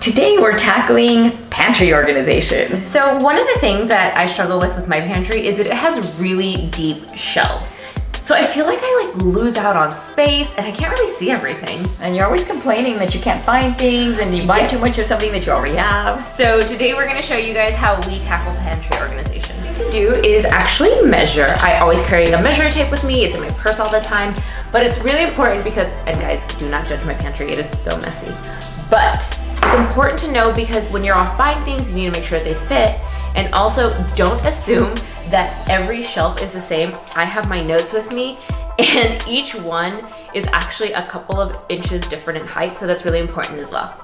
Today we're tackling pantry organization. So one of the things that I struggle with my pantry is that it has really deep shelves. So I feel like I lose out on space and I can't really see everything. And you're always complaining that you can't find things and you buy too much of something that you already have. So today we're gonna show you guys how we tackle pantry organization. What to do is actually measure. I always carry a measuring tape with me. It's in my purse all the time. But it's really important because, and guys, do not judge my pantry. It is so messy. But it's important to know because when you're off buying things, you need to make sure they fit. And also, don't assume that every shelf is the same. I have my notes with me, and each one is actually a couple of inches different in height, so that's really important as well.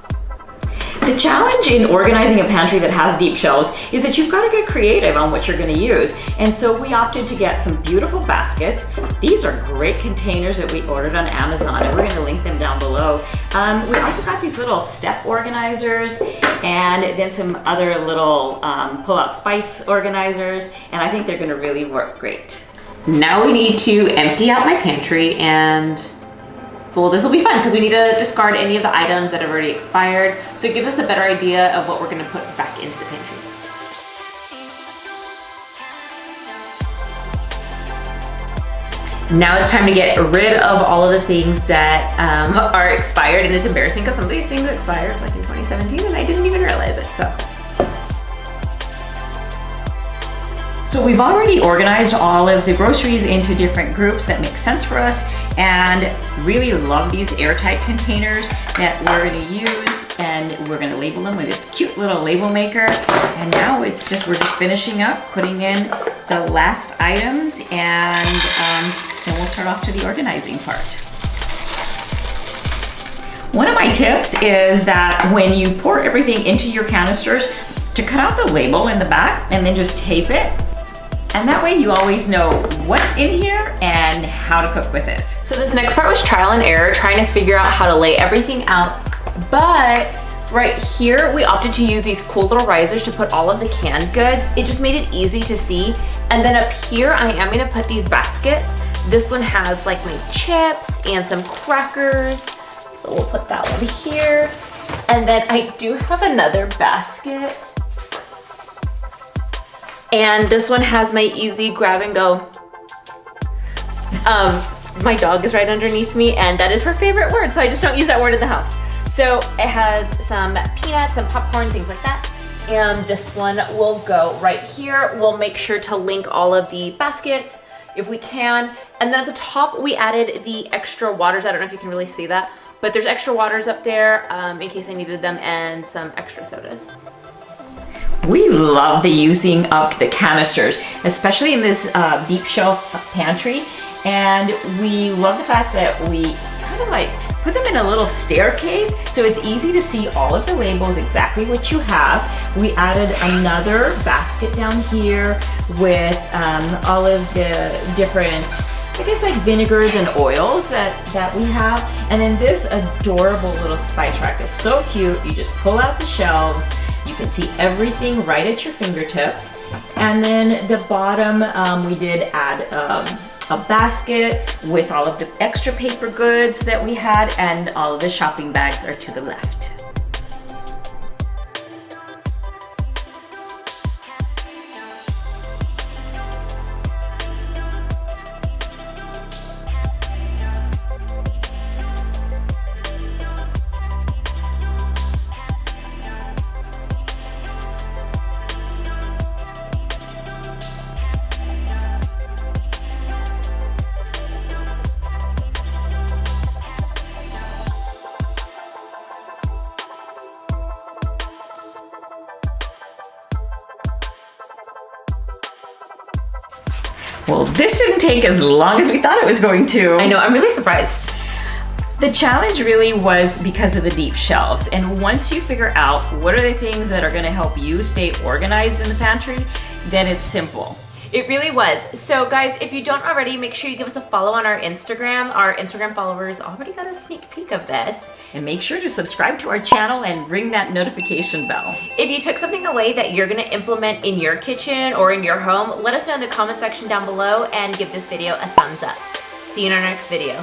The challenge in organizing a pantry that has deep shelves is that you've got to get creative on what you're going to use. And so we opted to get some beautiful baskets. These are great containers that we ordered on Amazon, and we're going to link them down below. We also got these little step organizers and then some other little pull-out spice organizers, and I think they're going to really work great. Now we need to empty out my pantry, and well, this will be fun because we need to discard any of the items that have already expired. So it gives us a better idea of what we're gonna put back into the pantry. Now it's time to get rid of all of the things that are expired, and it's embarrassing because some of these things expired like in 2017 and I didn't even realize it, So we've already organized all of the groceries into different groups that make sense for us, and really love these airtight containers that we're going to use, and we're going to label them with this cute little label maker. And now we're just finishing up, putting in the last items, and then we'll start off to the organizing part. One of my tips is that when you pour everything into your canisters, to cut out the label in the back and then just tape it. And that way you always know what's in here and how to cook with it. So this next part was trial and error, trying to figure out how to lay everything out. But right here, we opted to use these cool little risers to put all of the canned goods. It just made it easy to see. And then up here, I am gonna put these baskets. This one has like my chips and some crackers. So we'll put that one here. And then I do have another basket. And this one has my easy grab and go. My dog is right underneath me, and that is her favorite word, so I just don't use that word in the house. So it has some peanuts and popcorn, things like that. And this one will go right here. We'll make sure to link all of the baskets if we can. And then at the top, we added the extra waters. I don't know if you can really see that, but there's extra waters up there in case I needed them, and some extra sodas. We love the using up the canisters, especially in this deep shelf pantry. And we love the fact that we kind of like put them in a little staircase so it's easy to see all of the labels, exactly what you have. We added another basket down here with all of the different, I guess, like vinegars and oils that we have. And then this adorable little spice rack is so cute. You just pull out the shelves. You can see everything right at your fingertips. And then the bottom, we did add a basket with all of the extra paper goods that we had, and all of the shopping bags are to the left. Well, this didn't take as long as we thought it was going to. I know, I'm really surprised. The challenge really was because of the deep shelves. And once you figure out what are the things that are gonna help you stay organized in the pantry, then it's simple. It really was. So guys, if you don't already, make sure you give us a follow on our Instagram. Our Instagram followers already got a sneak peek of this. And make sure to subscribe to our channel and ring that notification bell. If you took something away that you're gonna implement in your kitchen or in your home, let us know in the comment section down below and give this video a thumbs up. See you in our next video.